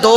2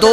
2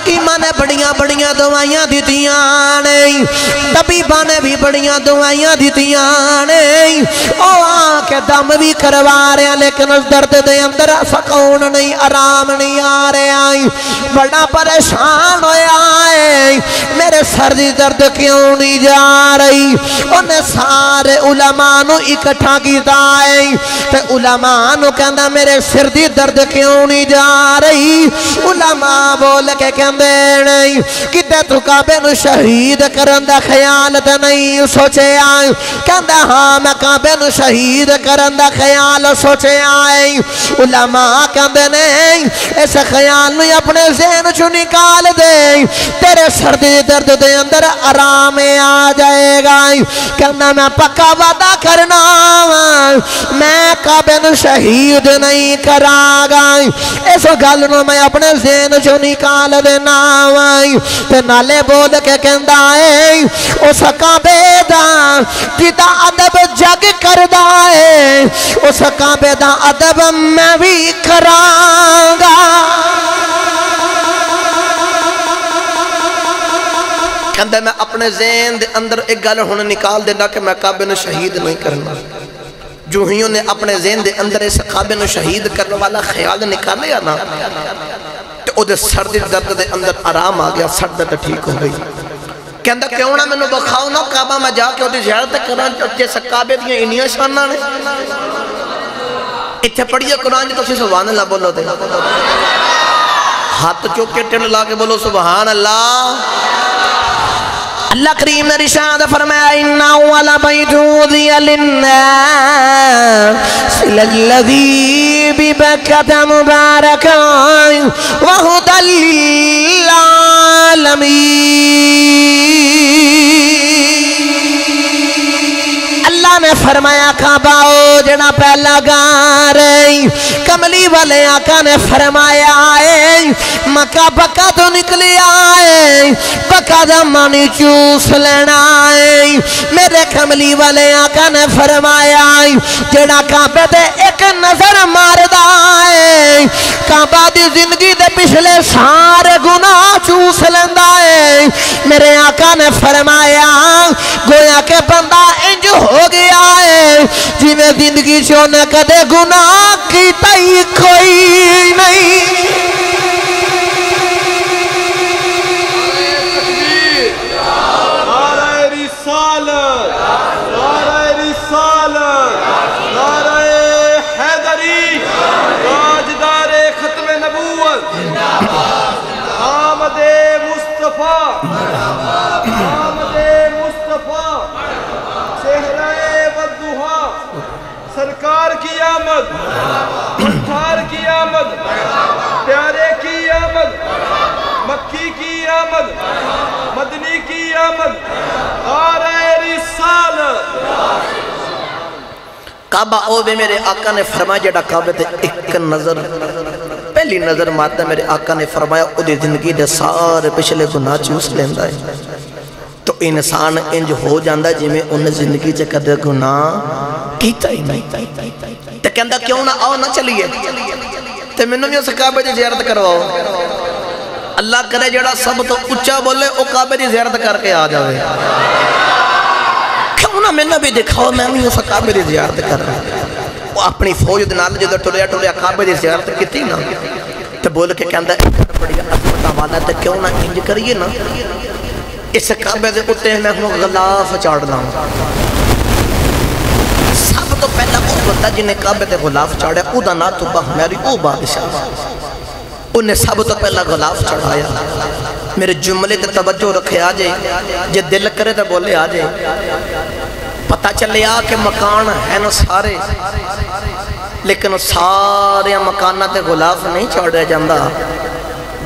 حکیمہ نے بڑیاں بڑیاں دوائیاں دیتیاں نہیں، طبیبہ نے بھی بڑیاں دوائیاں دیتیاں نہیں، او آکے دم بھی کروا رہے ہیں لیکن اس درد دے اندر سکون نہیں، آرام نہیں آ رہے ہیں، بڑا پریشان ہویا ہے، میرے سر دی درد کیوں نہیں جا رہی؟ انہیں سارے علماء نو اکٹھا کیتا ہے تے علماء نو کہندا میرے سر دی درد کیوں نہیں جا رہی؟ علماء بول کے کہندے نہیں کتے تو کعبے نو شہید کرن دا خیال تے نہیں سوچے آئے، کہندا ہاں میں کعبے نو شہید کرن دا خیال سوچے آئے، علماء کہندے نہیں اس خیال نو اپنے ذہن چو نکال دے، تیرے سر دی درد دے اندر آرام آ جائے گا، کہنا میں پکا وعدہ کرنا میں کعبے نو شہید نہیں کرا گا، اس گل نو میں اپنے ذہن چو نکال دینا تے نالے بول کے کہندا ہے اس کعبے دا جدا ادب جگ کردا ہے اس کعبے دا ادب میں بھی کراں گا۔ کہندہ میں اپنے ذہن دے اندر ایک گل ہن نکال دینا کہ میں کعبے نو شہید نہیں کرنا، جو ہی انہیں اپنے ذہن دے اندر اس کعبے نو شہید کرنے والا خیال نکالے نا تو او دے سر دے درد دے اندر آرام آ گیا، سر درد ٹھیک ہو گئی۔ کہندہ کیوں نہ میں نو بخاؤ نا کعبہ میں جا کے او دی زیارت کرنا جیسا کعبے دیاں انیاں شانہ نے، اتھے پڑھئے قرآن جی تو سی سبحان اللہ بولو دے، ہاتھ چوکے ٹن لا کے بولو سبحان اللہ۔ اللہ کریم نے رشاد فرمایا اِنَّ اول بیت وُضِعَ لِلنَّاسِ لَلَّذِي بِبَكَّةَ مُبَارَكًا وَهُدًى لِلْعَالَمِينَ۔ اللہ نے فرمایا کعبہ او جڑا پہلا گار ہے، کملی والے آقا نے فرمایا ہے مکہ بکہ تو نکلی آئے، بکہ دمانی چوس لینا ہے، میرے کملی والے آقا نے فرمایا جڑا کعبے دے ایک نظر ماردہ ہے کعبہ دی زندگی دے پچھلے سارے گناہ چوس لیندہ ہے، میرے آقا نے فرمایا گویا کہ بندہ انج ہو گیا ہے جی میں زندگی چو نہ کدے گناہ کی تئی کوئی نہیں۔ سرکار کی آمد، مختار کی آمد، پیارے کی آمد، مکی کی آمد، مدنی کی آمد، آرہ رسالت۔ کعبہ او بے میرے آقا نے فرمایا جڑا کعبہ تے ایک نظر پہلی نظر مارتا میرے آقا نے فرمایا او دی زندگی دے سارے پچھلے گناہ چوس لیندہ ہے، تو انسان انج ہو جاندہ جی میں انہیں زندگی چے کدے گناہ کیتا ہی نہیں۔ تے کہندہ کیوں نہ آؤ نہ چلیے تے میں نمیوں سے کعبہ دی زیارت کرواؤ، اللہ کرے جڑا سب تو اچھا بولے او کعبہ دی زیارت کر کے آ جاوے، کیوں نہ میں نہ بھی دکھاؤ میں نمیوں سے کعبہ دی زیارت کر رہا ہے۔ وہ اپنی فوج دنال جدو ٹولیا ٹولیا کعبہ دی زیارت کیتی نا تے بول کے کہندہ ایک بڑی عظمتہ والا تے کیوں نہ انج کریے نا اس کعبہ دے اٹھے میں ہوں غلاف چاڑنا ہوں، سب تو پہلا وہ بندہ جنہیں کعبہ دے غلاف چاڑے او دا نا تو میری او بادشاہ، انہیں سب تو پہلا غلاف چڑھایا۔ میرے جملے تے توجہ رکھے آجے جے دل کرے تے بولے آجے، پتہ چلے آ کہ مکان ہے نا سارے لیکن سارے مکانہ تے غلاف نہیں چاڑے جاندہ،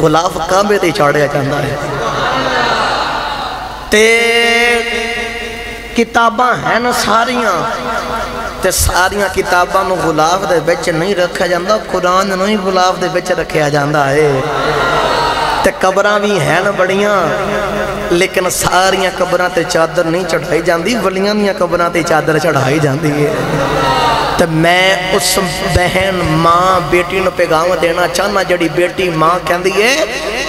غلاف کعبے تے چاڑے جاندہ ہے۔ تے کتاباں ہیں نا ساریاں تے ساریاں کتاباں نو غلاف دے بچ نہیں رکھا جاندہ، قرآن نو ہی غلاف دے بچ رکھا جاندہ ہے۔ تے قبراں بھی ہیں نا بڑیاں لیکن ساریاں قبراں تے چادر نہیں چڑھائی جاندی، ولیاں دیاں قبراں تے چادر چڑھائی جاندی ہے۔ تے تو میں اس بہن ماں بیٹی نو پیغام دینا چاہنا جڑی بیٹی ماں کہندی ہے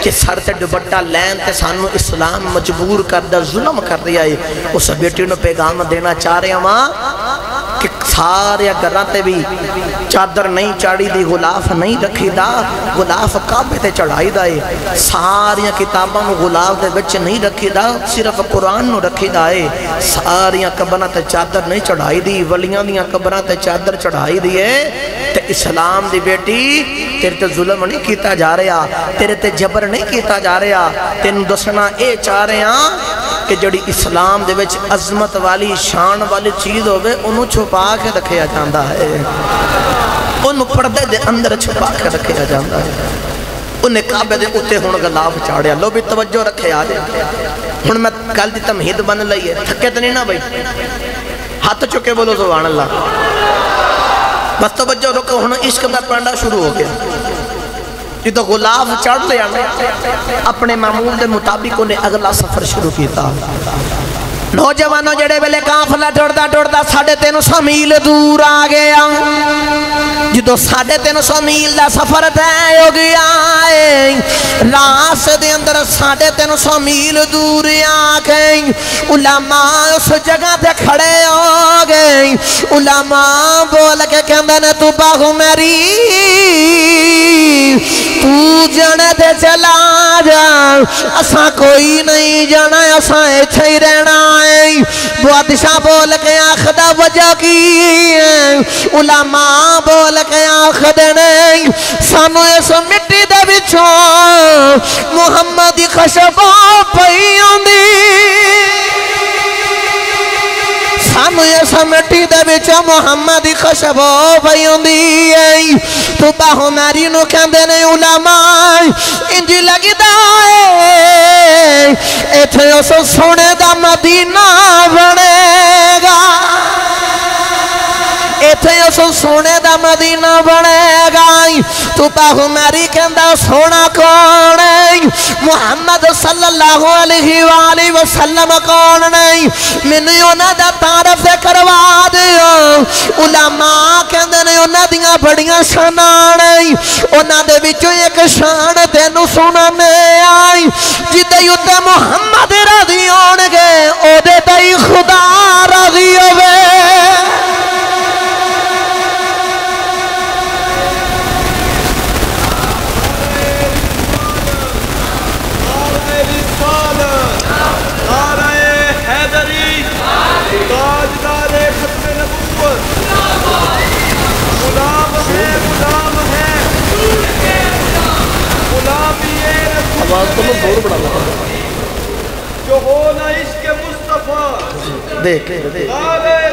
کہ سر تے دوپٹہ لین تے سانو اسلام مجبور کر دا ظلم کر دیا ہے، اس بیٹی نو پیغام دینا چاہ رہے ہیں ماں کہ سارے گھراں بھی چادر نہیں چاڑی دی، غلاف نہیں رکھی دا، غلاف کعبے تے چڑھائی دا ہے، ساریاں کتاباں نو غلاف دے بچ نہیں رکھی دا، صرف قرآن نو رکھی دا ہے، ساریاں قبراں تے چادر نہیں چڑھائی دی، ولیاں دیاں قبراں تے چادر چڑھائی دی ہے۔ تے اسلام دی بیٹی تیرے تے ظلم نہیں کیتا جا رہا، تیرے تے جبر نہیں کیتا جا رہا، تینوں دسنا اے چاہ رہے ہیں کہ جڑی اسلام دے وچ عظمت والی شان والی چیز ہوئے انہوں چھپا کے رکھیا جاندہ ہے، انہوں پردے دے اندر چھپا کے رکھیا جاندہ ہے، انہیں کعبے دے اتے ہون غلاف چاڑیا، لو بھی توجہ رکھے آجے ہن میں کل دی تمہید بن لئی ہے، تھکے تو نہیں نا بھائی، ہاتھ چکے بولو سبحان اللہ، بس توجہ رکھو ہن عشق دا پڑھنا شروع ہو گیا، یہ تو غلاف چڑھ لیا اپنے معمول دے مطابق انہیں اگلا سفر شروع کیتا۔ نوجوانوں جڑے ویلے قافلہ ٹردا 350 میل دور آ گیا، جدو 350 میل دا سفر طے ہو گیا ہے، راستے دے اندر 350 میل دور آ گئے، علماء اس جگہ تے کھڑے ہو گئے، علماء بول کے کہندے نے تو باہو میری تو جانے تے چلا جا، اساں کوئی نہیں جانا، اساں ایتھے ہی رہنا ہے۔ بادشاہ بول کے آخدہ وجہ کی ہے، علماء بول کے آخدہ نہیں، سانو اس مٹی دے بچوں محمد خشبہ پئیوں دی، سانو اس مٹی دے بچوں محمد خشبہ پئیوں دی، تو باہو میری نو کہندے نے علماء انج لگدا ہے ایتھے اس سونے دا مدینہ بنے گا، ایتھے اس سونے دا مدینہ بنے گا، تو باہو میری کہندہ سونا کون ہے، محمد صلی اللہ علیہ وآلہ وسلم کون نہیں، میں نے انہاں دا تعارف دے کروا دیا، علماء کہندے نے انہاں دیاں بڑیاں شاناں نہیں، انہاں دے وچوں ایک شان تینوں سنانے آئی، جدے اُتے محمد راضی ہونگے او دے تے خدا راضی ہوئے۔ آواز تو میں زور بڑھا لگا جو ہونا عشق مصطفیٰ دیکھ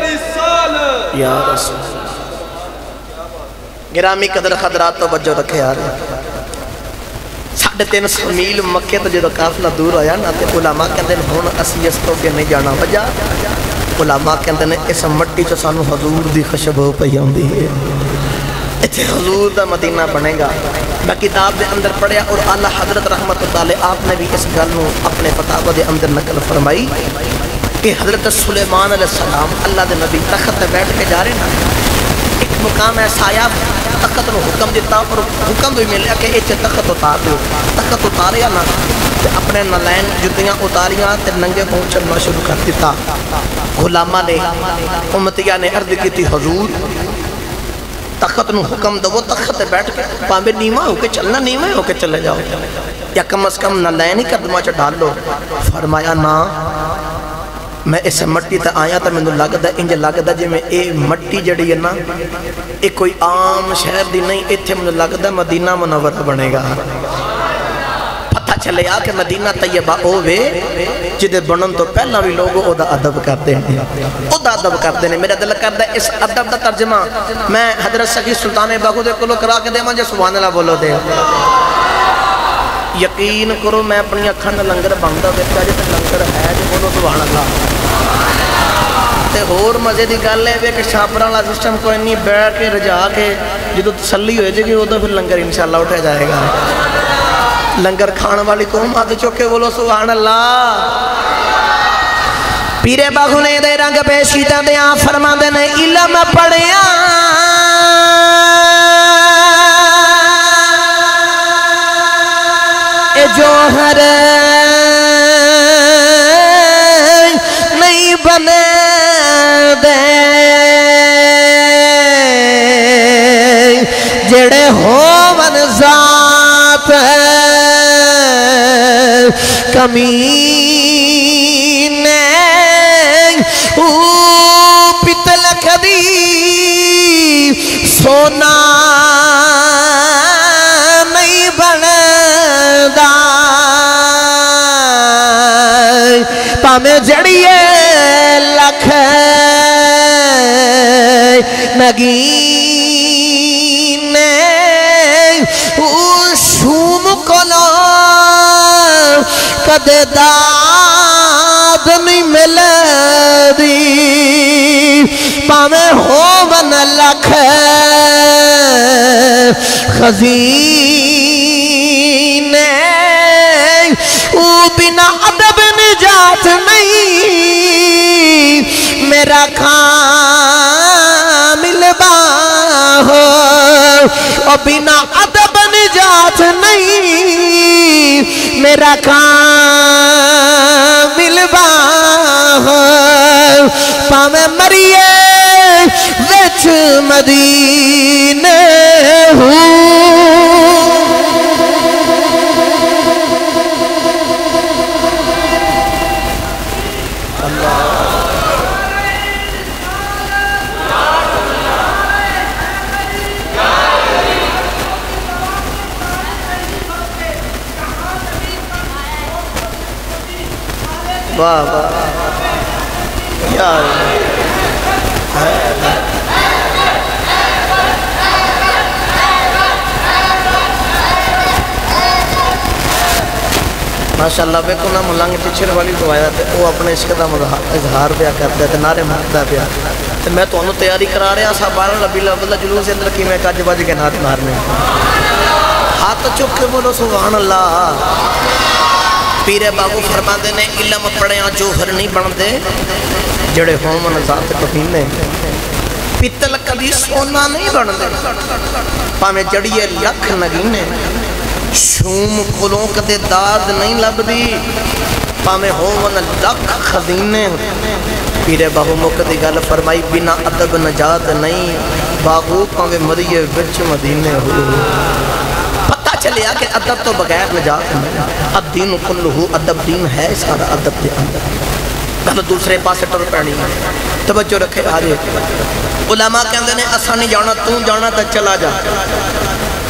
رسالت یا رسول گرامی قدر خدرات تو بجو رکھے آ رہے 350 میل مکہ تو جدو قافلہ دور آیا نا تے علماء کہندے ہیں ہون اسی اس تو کہ نہیں جانا وجہ، علماء کہندے ہیں اس مٹی چو سانو حضور دی خشبو پئی ہوندی ہے، اتھے حضور دا مدینہ بنے گا۔ میں کتاب دے اندر پڑھیا اور اعلیٰ حضرت رحمت اللہ علیہ آپ نے بھی اس گلوں اپنے فتاوی دے اندر نقل فرمائی کہ حضرت سلیمان علیہ السلام اللہ دے نبی تخت تے بیٹھ کے جا رہے ہیں، ایک مقام ایسا آیا تخت نو حکم دیتا اور حکم بھی ملیا کہ ایچے تخت اتار دو، تخت اتاریا نا اپنے نلین جتیاں اتاریاں تے ننگے پاؤں چلنا شروع کر دیتا۔ علماء نے امتیہ نے عرض کی تھی حضور تخت نو حکم دو، وہ تخت تے بیٹھ کے پامے نیمہ ہو کے چلنا، نیمہ ہو کے چلے جاؤ یا کم از کم نلین ہی قدمہ چا ڈال لو۔ فرمایا نا میں اس مٹی تے آیا تا میں نے لگدا انج لگدا جی میں اے مٹی جڑی ہے نا اے کوئی عام شہر دی نہیں، ایتھے میں نے لگدا مدینہ منورہ بنے گا۔ پتہ چلے آ کہ مدینہ طیبہ ہووے جدے بنن تو پہلا بھی لوگ او دا ادب کرتے ہیں، او دا ادب کرتے ہیں۔ میرا دل کردا اس ادب دا ترجمہ میں حضرت سخی سلطان باغو دے کولو کرا کے دے مجھے سبحان اللہ بولو دے۔ یقین کرو میں اپنی اکھن لنگر بندہ دیکھا جی تے لنگر ہے جو بولو سبحان اللہ۔ تے اور مزے دی گل ہے کہ شاپراں والا سسٹم کوئی نہیں، بیٹھ کے رجا کے جدو تسلی ہوئے جی کہ وہ تو پھر لنگر انشاءاللہ اٹھا جائے گا۔ لنگر کھان والی قوم ہاتھ چوکے بولو سبحان اللہ۔ پیرے باغو نے دے رنگ پیش کیتا دے فرما دے نے علم پڑھیا جڑے ہوون ذات کمینے او پتل کدی سونا نہیں بندا پامیں جڑیے لکھ نگینے او شوم کلو کدے داد نہیں مل دی پامیں ہوون لکھ خزینے او بنا ادب نجات نہیں میرا کامل باہو او بنا ادب نجات نہیں میرا کامل باہو پامیں مریے وچ مدینے واہ واہ یا ماشاءاللہ بیکو نا ملانگ ٹیچر والی تو آیا تھے وہ اپنے عشق دا اظہار پیا کرتا ہے نعرے مارتا پیا تو میں تو انہوں تیاری کرا رہے ہیں صاحب 12 ربیع الاول جلوس اندر کی میں کاج باج کے نعرے مارنے ہاتھ چک کے بولو سبحان اللہ پیرے باغو فرما دینے علم پڑھے ہیں جوہر نہیں بن دے جڑے ہومن ذات کبھینے پیتل کبھی سونا نہیں بن دے پامیں جڑیے لکھ نگینے شوم کلوں کدے داد نہیں لب دی پامیں ہومن لکھ خزینے پیرے باغو مقدی گل فرمائی بنا ادب نجات نہیں باغو پامیں مریے وچ مدینے ہو چلے کہ ادب تو بغیر نجات نہیں الدین کلہو ادب دین ہے سارا ادب دے اندر گل دوسرے پاسے ٹر پڑنی توجہ رکھے آجے علماء کہندے نے اسا نہیں جانا تو جانا تا چلا جا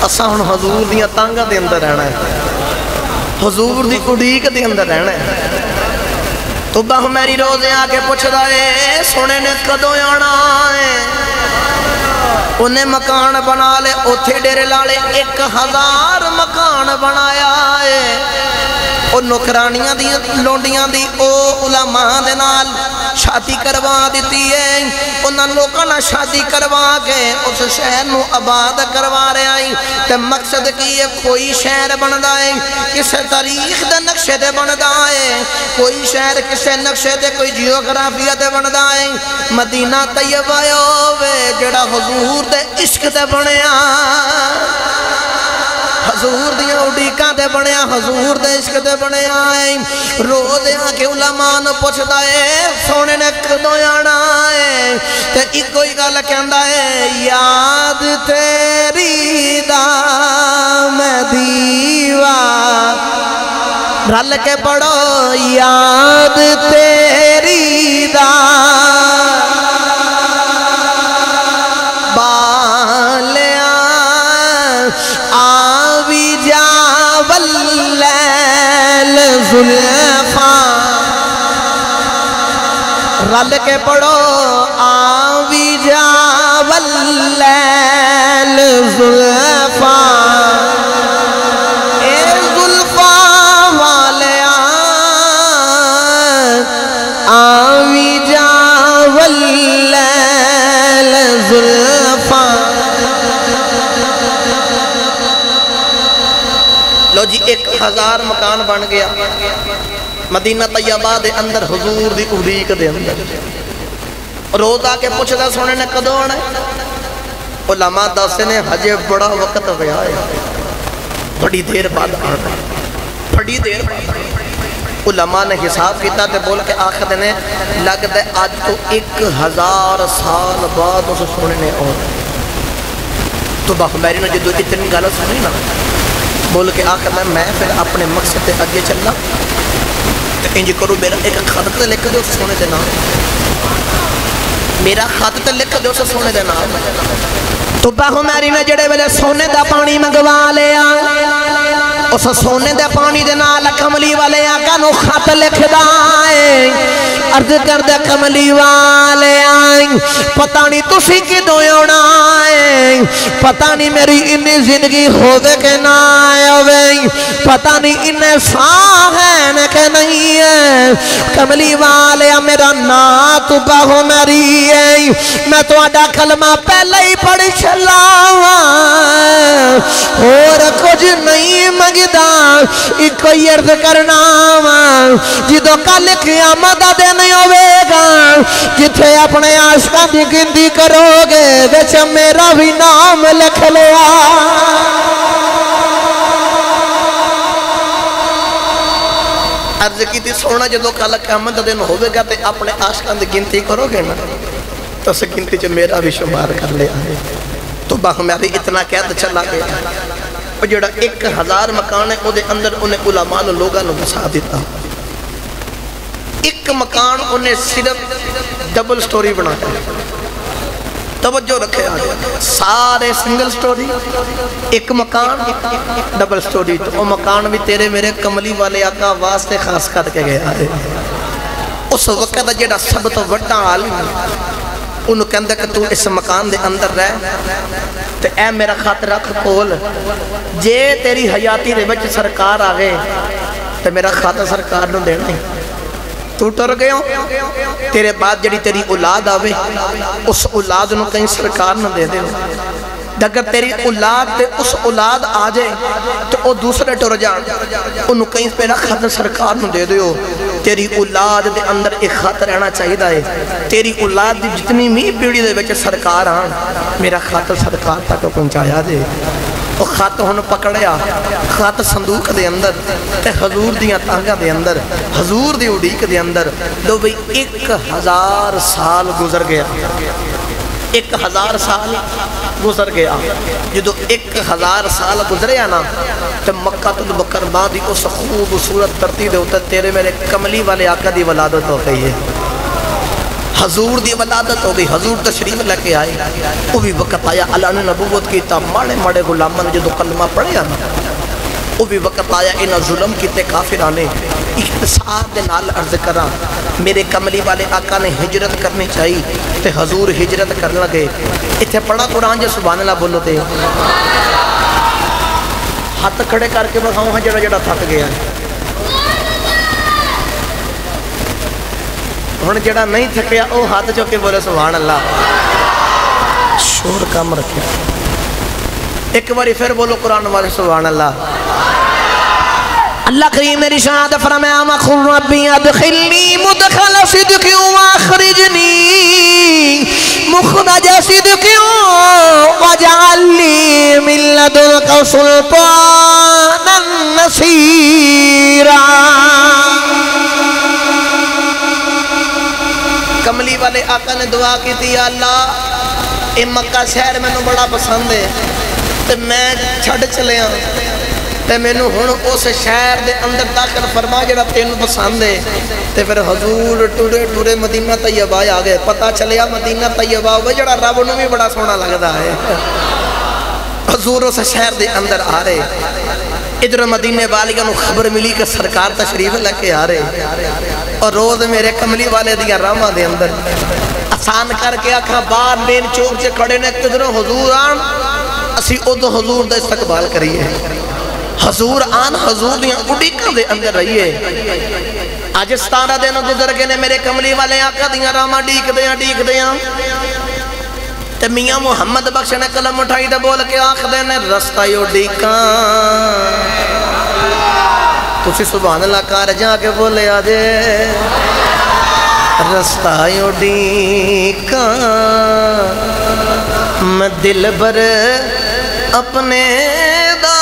اسا ہن حضور دیاں تانگاں دے اندر رہنا ہے حضور دی اڑیک دے اندر رہنا ہے تو باہ میری روزے آکے پوچھ دائے سونے نے کدوں آنا ہے انہیں مکان بنا لے اتھے ڈیرے لالے 1000 مکان بنایا ہے اور نکرانیاں دی لونڈیاں دی او علماء دے نال شادی کروا دیتی ہے انہاں لوکاں نال شادی کروا کے اس شہر نو آباد کروا رہے آئی تے مقصد کی ہے کوئی شہر بندا ہے کسے تاریخ دے نقشے دے بندا ہے کوئی شہر کسے نقشے دے کوئی جیوگرافیا دے بندا ہے مدینہ طیبہ ہووے جڑا حضور دے عشق دے بنیا حضور دیاں اڈیکاں دے بنیا حضور دے عشق دے بنیا ہے رو دیاں کہ علماء نو پوچھدا ہے سونے نے کدوں آنا ہے تے ایک کوئی گل کہندا ہے یاد تیری دا میں دیوار رل کے پڑھو یاد تیری دا رل کے پڑھو آوی جا واللیل زلفاں اے زلفاں والے آوی جا واللیل زلفاں لو جی 1000 مکان بن گیا مدینہ طیبہ دے اندر حضور دی اڑیک دے اندر روز آ کے پوچھدا سونے نے کدوں آنا ہے علماء دستے نے ہجے بڑا وقت ہویا ہے بڑی دیر بعد آنا ہے بڑی دیر بعد علماء نے حساب کیتا تے بول کے آخر نے لگ دے آج تو 1000 سال بعد اس سونے نے آنا تو باہمیری نے جدو اتنی گالا سنی نا بول کے آخر میں پھر اپنے مقصد تے اگے چلنا تو انج کرو میرا ایک خط تے لکھ دو سونے دے نام میرا خط تے لکھ دو سونے دے نام تو باہمیری نے جڑے ویلے سونے دا پانی منگوا لیا اس سونے دے پانی دے نال کملی والے آقا نو خط لکھ دائیں عرض کر دے کملی والے آئیں پتہ نہیں تسی کی دویونا آئیں پتہ نہیں میری انی زندگی ہوئے کہ نہ آئے پتہ نہیں انہیں ساہ ہے کہ نہیں ہے کملی والے میرا نا تو باہو میری ہے میں تو آڈا کلمہ پہلے ہی پڑھ چلا اور کچھ نہیں مگدہ ایک کوئی عرض کرنا جدو کل قیامت دن ہوئے گا جتھے اپنے عاشقاں دی گنتی کرو گے وچ میرا بھی نام لکھ لیا عرض کی تھی سونا جدو کل قیامت دن ہوئے گا تے اپنے عاشقاں دی گنتی کرو گے نا تو اس گنتی جو میرا بھی شمار کر لیا ہے تو باہمیری اتنا قید چلا گیا اور جڑا 1000 مکان ہے وہ دے اندر انہیں علماء لوگاں نو بسا دیتا ایک مکان انہیں صرف ڈبل سٹوری بنا کر توجہ رکھے آگے سارے سنگل سٹوری ایک مکان ڈبل سٹوری تو وہ مکان بھی تیرے میرے کملی والے آقا واسطے خاص کر کے گیا ہے اس وقت جڑا سب تو وڈا عالم انہوں کہندہ کہ تو اس مکان دے اندر رہ تو اے میرا خط رکھ کول جے تیری حیاتی دے بچ سرکار آگئے تو میرا خط سرکار نو دینا ہی تو ٹر گئے ہوں تیرے بعد جڑی تیری اولاد آوے اس اولاد نو کہیں سرکار نو دے دے اگر تیری اولاد تے اس اولاد آ جائے تو وہ دوسرے ٹر جان انہوں کہیں میرا خط سرکار نو دے دیو تیری اولاد دے اندر ایک خط رہنا چاہیے دائے تیری اولاد دی جتنی می پیڑی دے بچے سرکار آن میرا خط سرکار تک پہنچایا دے وہ خط ہن پکڑیا خط صندوق دے اندر تے حضور دیاں تانگا دے اندر حضور دی اڑیک دے اندر دو بھئی 1000 سال گزر گیا 1000 سال گزر گیا جدو 1000 سال گزریا نا تو مکہ المکرمہ دی اس خوبصورت دھرتی دے ہوتا تیرے میرے کملی والے آقا دی ولادت ہو گئی ہے حضور دی ولادت ہو گئی حضور تشریف لے کے آئے وہ بھی وقت آیا اللہ نے نبوت کیتا ماڑے ماڑے غلامہ نے جدو کلمہ پڑھیا نا وہ بھی وقت آیا انہا ظلم کیتے کافرانے اختصار دے نال عرض کرا میرے کملی والے آقا نے ہجرت کرنی چاہیے تے حضور ہجرت کرنے لگے اتھے پڑھا قرآن جے سبحان اللہ بولو تے ہاتھ کھڑے کر کے بس ہاں جڑا جڑا تھک گیا ہن جڑا نہیں تھکیا او ہاتھ چوکے بولے سبحان اللہ شور کم رکھے ایک باری پھر بولو قرآن والے سبحان اللہ اللہ کریم نے ارشاد فرمایا وقل ربی ادخلنی مدخل صدق واخرجنی مخرج صدق واجعل لی من لدنک سلطانا نصیرا کملی والے آقا نے دعا کی تھی اللہ اے مکہ شہر میں بڑا پسند ہے تو میں چھڑ چلے ہوں تے میں نو ہن اس شہر دے اندر داخل فرما جڑا تینوں پسند ہے تے پھر حضور ٹورے ٹورے مدینہ طیبہ آ گئے پتہ چلیا مدینہ طیبہ وہ جڑا رب نو بھی بڑا سونا لگدا ہے حضور اس شہر دے اندر آ رہے ادھر مدینے والیاں نو خبر ملی کہ سرکار تشریف لے کے آ رہے اور روز میرے کملی والے دیاں راما دے اندر آسان کر کے آکھا باہر مین چوک سے کھڑے نے کدھروں حضور آن اسی ادھو حضور دا استقبال کریے حضور آن حضور دیاں اڑیکاں دے اندر رہیے آج 17 دن گزر گئے نے میرے کملی والے آقا دیاں راما ڈیک دیاں تے میاں محمد بخش نے قلم اٹھائی تے بول کے آنکھ دے نے رستہ یو ڈیکاں تسی سبحان اللہ کار جا کے بولے آجے رستہ یو ڈیکاں میں دل بر اپنے دا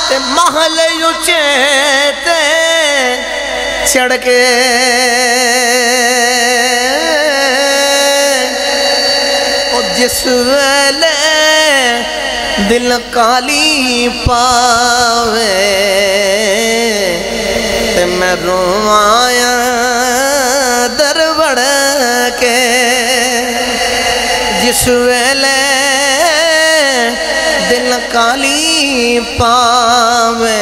تے محل یو چیتے چڑھ کے جس ویلے دل کالی پاوے تے میں روایا در بڑھ کے جس ویلے دل کالی پاوے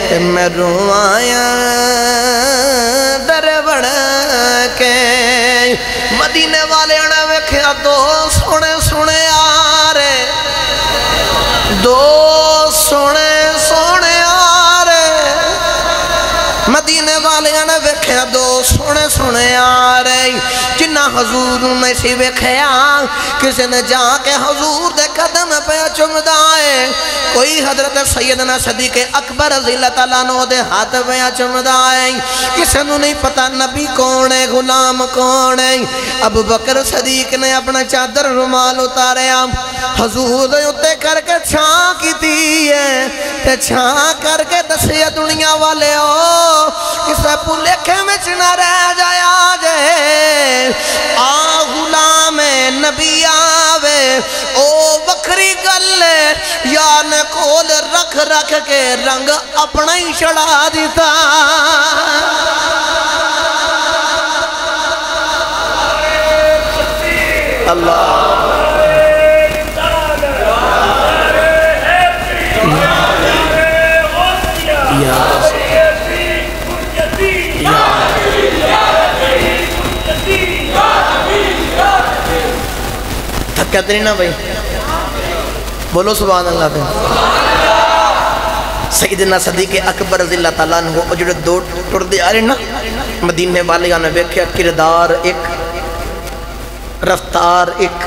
تے میں روایا در بڑھ کے مدینے والے نے ویکھیا دو سونے سونے آ رہے دو سونے سونے آ رہے مدینے والے نے ویکھیا دو سونے سونے آ رہے جنہ حضور میں سی ویکھیا کسی نے جا کے حضور دے قدم پہ چمدا ہے کوئی حضرت سیدنا صدیق اکبر رضی اللہ تعالیٰ عنہ دے ہاتھ پہ چمدا ہے کسی نے نہیں پتا نبی کون ہے غلام کون ہے ابو بکر صدیق نے اپنا چادر رومال اتاریا حضور دے اتے کر کے چھاں کی دی ہے تے چھاں کر کے دسیا دنیا والے ہو کسے پلیکھے میں چنہ رہ جایا جائے آ غلام نبی آوے او بکری گلے یا نے کول رکھ رکھ کے رنگ اپنا ہی چڑھا دیتا اللہ کہتے نہیں نا بھائی بولو سبحان اللہ پہ سیدنا صدیق اکبر رضی اللہ تعالیٰ عنہ وہ جڑے دو ٹر دے آ رہے نا مدینے والے آنے ویکھیا کردار ایک رفتار ایک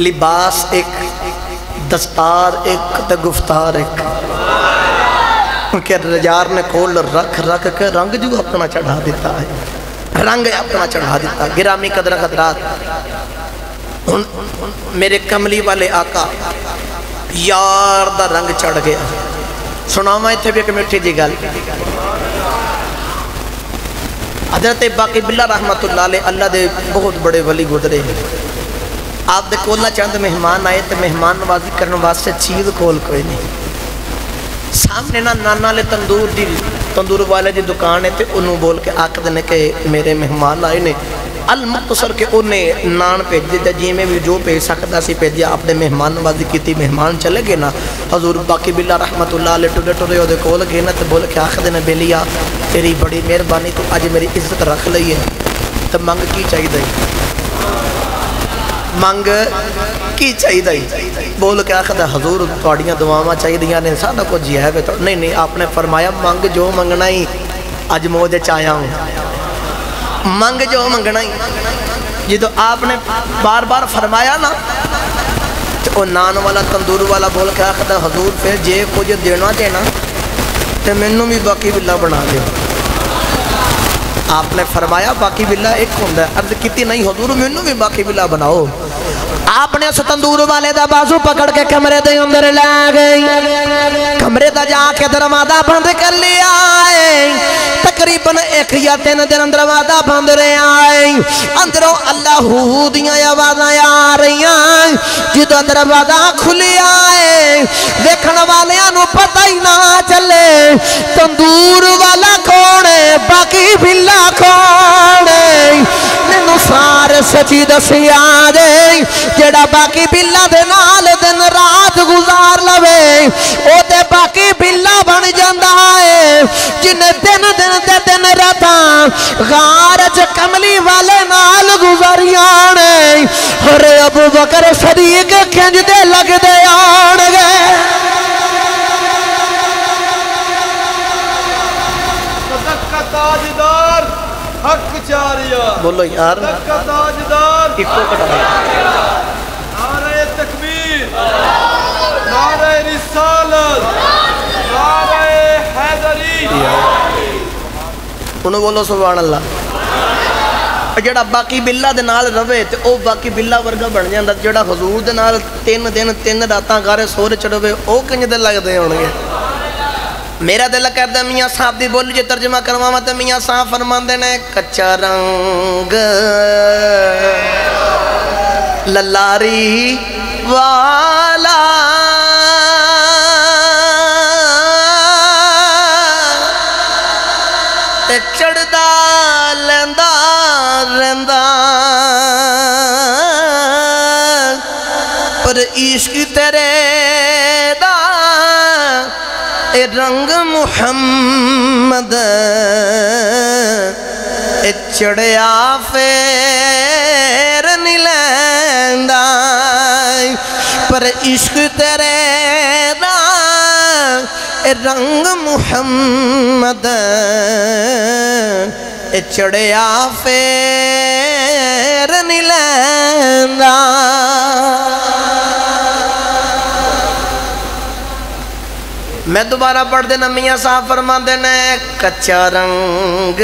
لباس ایک دستار ایک تے گفتار ایک کہ رجار نے کھول رکھ رکھ کے رنگ جو اپنا چڑھا دیتا ہے رنگ اپنا چڑھا دیتا گرامی قدر قدرات میرے کملی والے آقا یار دا رنگ چڑھ گیا سناواں ایتھے بھی ایک میٹھی جی گل حضرت باقی باللہ رحمت اللہ علیہ اللہ دے بہت بڑے ولی گزرے آپ دے کولنا چند مہمان آئے تے مہمان نوازی کرنے واسطے چیز کول کوئی نہیں سامنے نا نانا لے تندور والے دی دکان ہے تے انہوں بول کے آقا دینے کہ میرے مہمان آئے نے المختصر کہ انہیں نان پیج دیتا جی میں بھی جو پیج سکتا سی پیج دیا اپنے مہمان نوازی کی تھی مہمان چلے گئے نا حضور باقی باللہ رحمت اللہ علیہ ٹوڑے ٹوڑے ہو دے کول گئے نا تو بول کے آخر دینے بیلیا تیری بڑی مہربانی تو آج میری عزت رکھ لئی ہے تو منگ کی چاہی دائی منگ کی چاہی دائی بول کے آخر دے حضور توڑیاں دعاواں چاہی دیا نے سادہ کو جی ہے نہیں آپ نے فرمایا منگ جو منگنا ہی آج موجے چاہیا ہوں منگ جو منگنا ہی جی تو آپ نے بار بار فرمایا نا تو نان والا تندور والا بول کے آخر دے حضور پھر جے کچھ دینا دینا تو منوں بھی باقی باللہ بنا دے آپ نے فرمایا باقی باللہ ایک ہوندہ ہے عرض کیتی نہیں حضور منوں بھی باقی باللہ بناؤ آپ نے اس تندور والے دا بازو پکڑ کے کمرے دے اندر لے گئی کمرے دا جا کے دروازہ بند کر لیا ہے تقریباً 1 یا 3 دن دروازہ بند رہے آئے اندروں اللہ دیاں آوازاں آ رہی ہیں جدو دروازہ کھلی آئے دیکھن والیاں نو پتہ ہی نہ چلے تندور والا کون ہے باقی باللہ کون ہے مینوں سارے سچی دسی آ دے جڑا باقی باللہ دے نال دن رات گزار لوے او تے باقی باللہ بن جاندا ہے جن دن راتاں غارج کملی والے نال گزاریاں نے ہرے ابو بکر صدیق کھنج دے لگ دے آن گئے صدق کا تاجدار حق چاریا بولو یار صدق کا تاجدار ایکو کٹا نعرہ تکبیر نعرہ رسالت نعرہ حیدری انہوں بولو سبحان اللہ جڑا باقی باللہ دے نال روے تے او باقی باللہ ورگا بن جاندا جڑا حضور دے نال 3 دن 3 راتاں گارے سور چڑھوے او کنج دے لگدے ہون گے میرا دل کردا میاں صاحب دی بولی جو ترجمہ کرواواں تے میاں صاحب فرماندے نے کچا رنگ للاری والا تے چڑھدا لیندا رہندا پر عشق تیرے دا اے رنگ محمد اے چڑھیا پھر نہیں لیندا پر عشق تیرے دا اے رنگ محمد اے چڑھیا پھر نہیں لیندا میں دوبارہ پڑھ دینا میاں صاحب فرما دینا کچا رنگ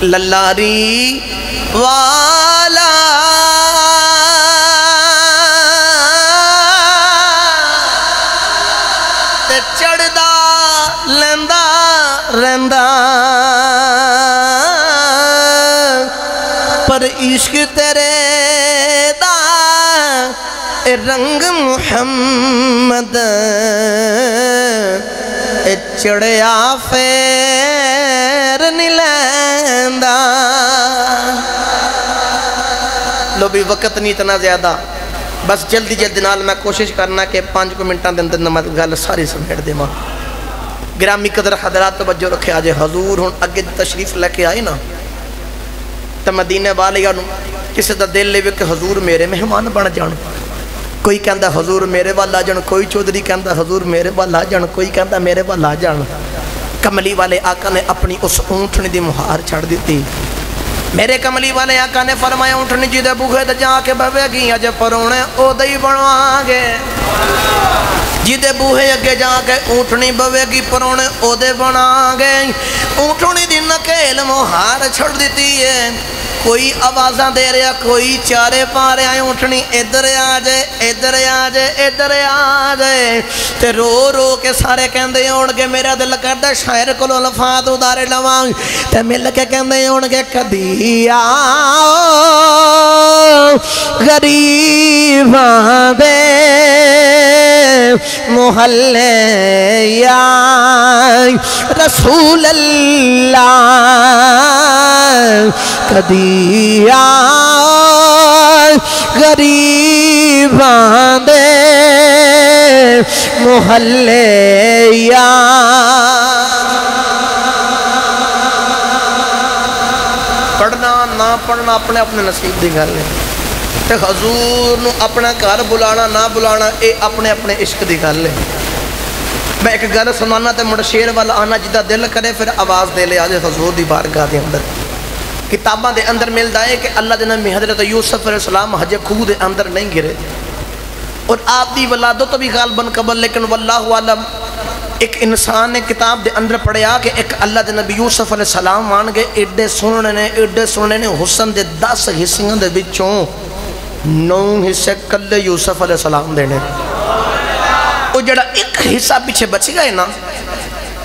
للاری والا تے چڑھدا لیندا رہندا پر عشق تیرے دا اے رنگ محمد اے چڑھیا پھر نہیں لیندا لو بھی وقت نہیں اتنا زیادہ بس جلدی جلدی نال میں کوشش کرنا کہ 5 منٹاں دے اندر نمت گل ساری سمیٹ دے ماں گرامی قدر حضرات توجہ رکھے آجے حضور ہون اگے تشریف لے کے آئے نا تو مدینے والے یا کسی دا دل لے کہ حضور میرے مہمان بن جان کوئی کہندا حضور میرے والا جان کوئی چودھری کہندا حضور میرے والا جان کوئی کہندا میرے والا جان کملی والے آقا نے اپنی اس اونٹنی دی مہار چھڑ دیتی میرے کملی والے آقا نے فرمایا اونٹنی جی دے بوہے دے جا کے بھوے گی اج پرونے او دئی بنوا گے جی دے بوہے اگے جا کے اونٹنی بھوے گی پرونے او دے بنا گے اونٹنی دی نکیل مہار چھڑ دیتی ہے کوئی آوازاں دے رہا کوئی چارے پا رہا ہے اونٹنی ادھر آجے ادھر آجے ادھر آجے تے رو رو کے سارے کہندے ہون گے میرا دل کردہ شاعر کو الفاظ ادارے لواں تے مل کے کہندے ہون گے کدی آؤ غریباں دے محلے یا رسول اللہ کدی آؤ غریباں دے محلے یا پڑھنا نہ پڑھنا اپنے اپنے نصیب دی گل ہے تے حضور نو اپنا گھر بلانا نہ بلانا اے اپنے اپنے عشق دی گل ہے میں ایک گل سنانا تے مڑ شیر والا آنا جدہ دل کرے پھر آواز دے لے آجے حضور دی بارگاہ دے اندر کتاباں دے اندر ملتا ہے کہ اللہ دے نبی حضرت یوسف علیہ السلام حج خوہ دے اندر نہیں گرے اور آپ دی ولادت بھی غالباً قبل لیکن واللہ عالم ایک انسان نے کتاب دے اندر پڑھیا کہ ایک اللہ دے نبی یوسف علیہ السلام مان گئے ایڈے سننے نے حسن دے 10 حصیاں دے بچوں 9 حصے کلے یوسف علیہ السلام دینے وہ جڑا ایک حصہ پیچھے بچ گئے نا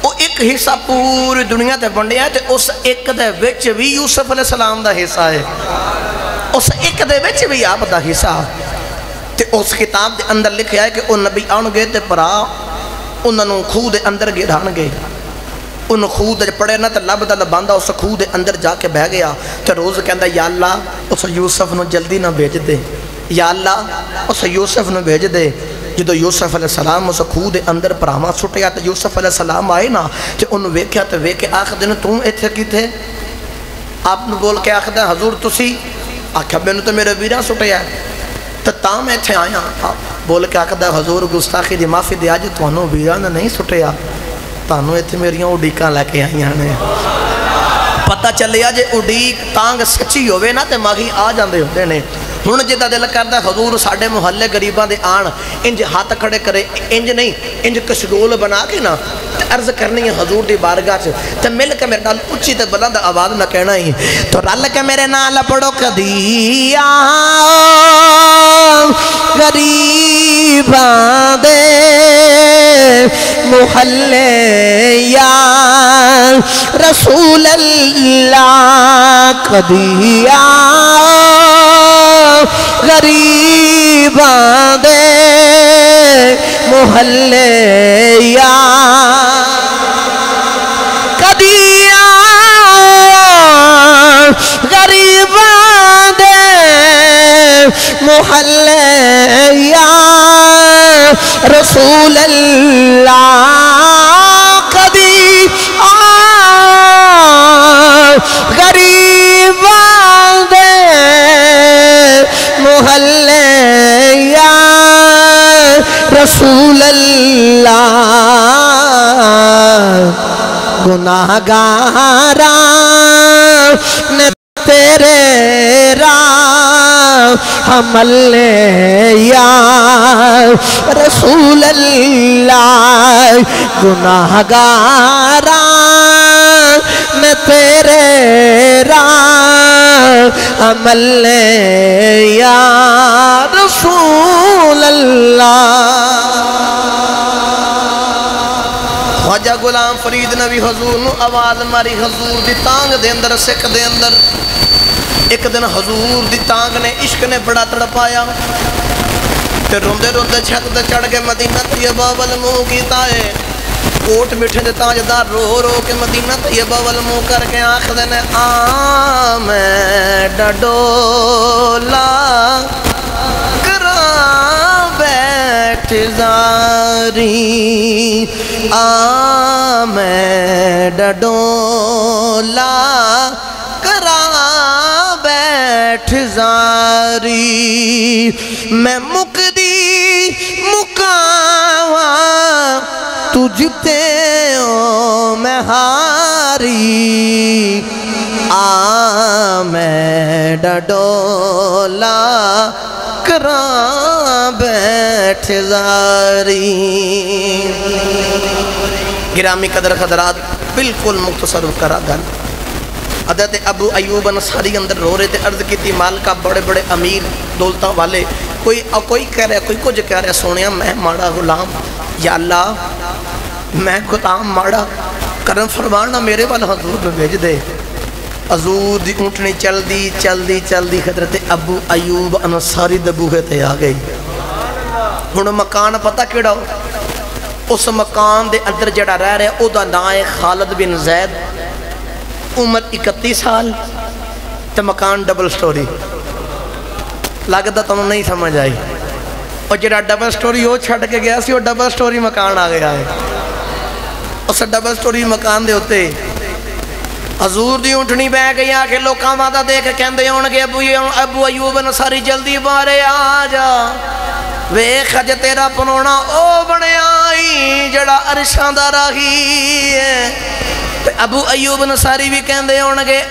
وہ ایک حصہ پوری دنیا تے بنڈیا ہے تے اس ایک دے وچ بھی یوسف علیہ السلام دا حصہ ہے اس ایک دے وچ بھی آپ دا حصہ تے اس کتاب دے اندر لکھیا ہے کہ وہ نبی آن گئے تے پرا انہوں خوہ دے اندر گران گئے انہوں خوہ دے پڑے نا تے لب دا لباندہ اس خوہ دے اندر جا کے بہ گیا تے روز کہندہ یا اللہ اس یوسف نو جلدی نہ بھیج دے یا اللہ اس یوسف نو بھیج دے جدو یوسف علیہ السلام اس خوہ دے اندر پراما سٹیا تے یوسف علیہ السلام آئے نا تے انہوں ویکھیا تے ویکھے آخر دن تم ایتھے کی تھے آپ نے بول کے آخر دن حضور تسی آکھا میں نے تو میرے ویرہ سٹیا ہے تو تام ایتھے آیا بول کے آخر دن حضور گستاخی دی معافی دیا جو تو انہوں ویرہ نے نہیں سٹیا تانوں ایتھے میریاں اڈیکاں لے کے آئیاں نے پتہ چلیا جے اڈیک تانگ سچی ہوئے نا تے ماغی آ جاندے ہوتے نے ہن جدا دل کردا حضور ساڈے محلے غریباں دے آن انج ہاتھ کھڑے کرے انج نہیں انج کشگول بنا کے نا عرض کرنی ہے حضور دی بارگاہ چ تے مل کے میرے نال اونچی تے بلند آواز نہ کہنا ہی تو رل کے میرے نال پڑھو کدی آؤ غریباں دے محلے یا رسول اللہ کدی آؤ غریباں دے محلے یا کدی آؤ غریباں دے محلے یا رسول اللہ کدی آؤ غریباں دے محلے یا رسول اللہ گناہگاراں نے تیرے راہ حمل یا رسول اللہ گناہگاراں نے تیرے راہ حمل یا رسول اللہ خواجہ غلام فرید نبی حضور نو آواز ماری حضور دی تانگ دے اندر سکھ دے اندر ایک دن حضور دی تانگ نے عشق نے بڑا تڑپایا تے روندے روندے چھت تے چڑھ کے مدینہ طیبہ وال منہ کیتا ہے کوٹ میٹھے دے تاجدار رو رو کے مدینہ طیبہ وال منہ کر کے آخدے نے آمیں ڈڈولا کرام بیٹھ زاری آمیں ڈڈولا کرام بیٹھ زاری میں مقدی مقاواں تجھتے ہو میں ہاری آمیں ڈڈولا کرام بیٹھ زاری گرامی قدر حضرات بالکل مختصر کرا گل حضرت ابو ایوب انصاری اندر رو رہے تھے عرض کی تھی مالکہ بڑے بڑے امیر دولتاں والے کوئی کہہ رہا ہے کوئی کچھ کہہ رہا ہے سونیا میں ماڑا غلام یا اللہ میں غلام ماڑا کرم فرمانا میرے والا حضور میں بھیج دے حضور دی اونٹنی چل دی حضرت ابو ایوب انصاری دبوہے تے آ گئی ہن مکان پتہ کیڑا ہو اس مکان دے اندر جڑا رہ رہے او دا نام ہے خالد بن زید عمر 31 سال تے مکان ڈبل سٹوری لگتا تمہیں نہیں سمجھ آئی اور جڑا ڈبل سٹوری وہ چھڑ کے گیا سی وہ ڈبل سٹوری مکان آ گیا ہے اس ڈبل سٹوری مکان دے ہوتے حضور دی اونٹنی بہ گئی آکے لوکاں وعدہ دے کے کہندے ہونگے ابو ایوب انصاری جلدی بارے آ جا ویکھ اج تیرا پنونا او بنے آئی جڑا عرشاں دا راہی ہے ابو ایوب انصاری بھی کہندے ہونگے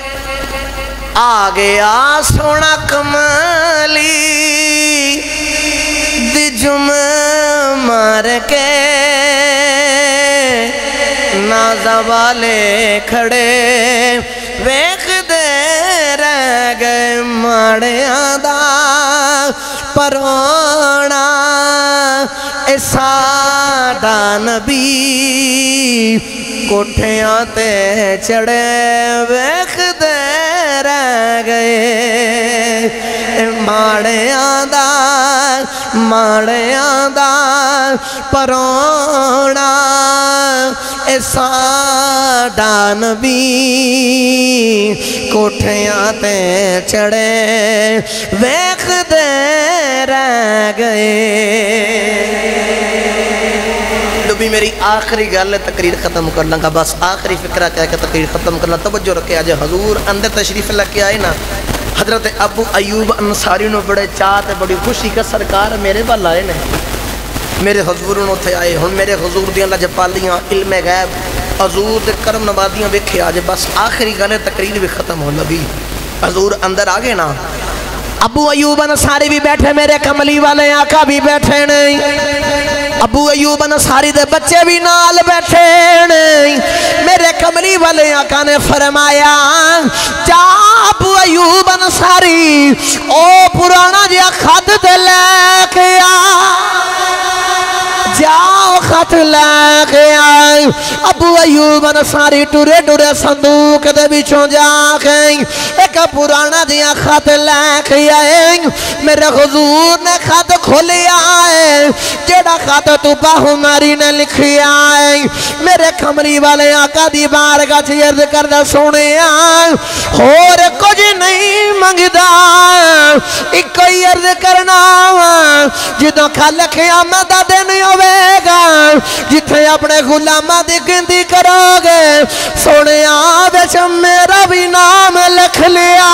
آ گیا سونا کمالی دی جم مار کے نازہ والے کھڑے ویکھ دے رہ گئے ماڑیاں دا پرونا اے ساڈا نبی کوٹھیاں تے چڑھے ویکھ دے رہ گئے ماڑیاں دا پرونا اے ساڈا نبی کوٹھیاں تے چڑھے ویکھ دے رہ گئے بھی میری آخری گل تقریر ختم کر لوں گا بس آخری فکرہ کہہ کے تقریر ختم کرنا توجہ رکھے آج حضور اندر تشریف لگ کے آئے نا حضرت ابو ایوب انصاری نو بڑے چاہتے بڑی خوشی کا سرکار میرے پاس آئے نے میرے حضور نو تھے آئے ہن میرے حضور دیاں لجپالیاں علم غیب حضور دے کرم نوازیاں ویکھے آج بس آخری گل تقریر بھی ختم ہو لگی حضور اندر آگے نا ابو ایوب انصاری بھی بیٹھے میرے کملی والے آقا بھی بیٹھے نہیں ابو ایوب انصاری دے بچے بھی نال بیٹھے نہیں میرے کملی والے آقا نے فرمایا جا ابو ایوب انصاری او پرانا جیا خط دے لے کے آ جاؤ خط لے کے آئے ابو ایوب انصاری ٹورے ٹورے صندوق دے بچوں جا کے ایک پرانا دیا خط لے کے آئے میرے حضور نے خط کھولیا ہے جیڑا خط تو باہو ماری نے لکھیا ہے میرے کمری والے آقا دی بارگاہ چ عرض کردہ سونے اور کچھ نہیں منگدا ایک کوئی عرض کرنا جدوں کھل قیامت دا دن ہوے گا جتھے اپنے غلاماں دی گنتی کرو گے سونے وچ میرا بھی نام لکھ لیا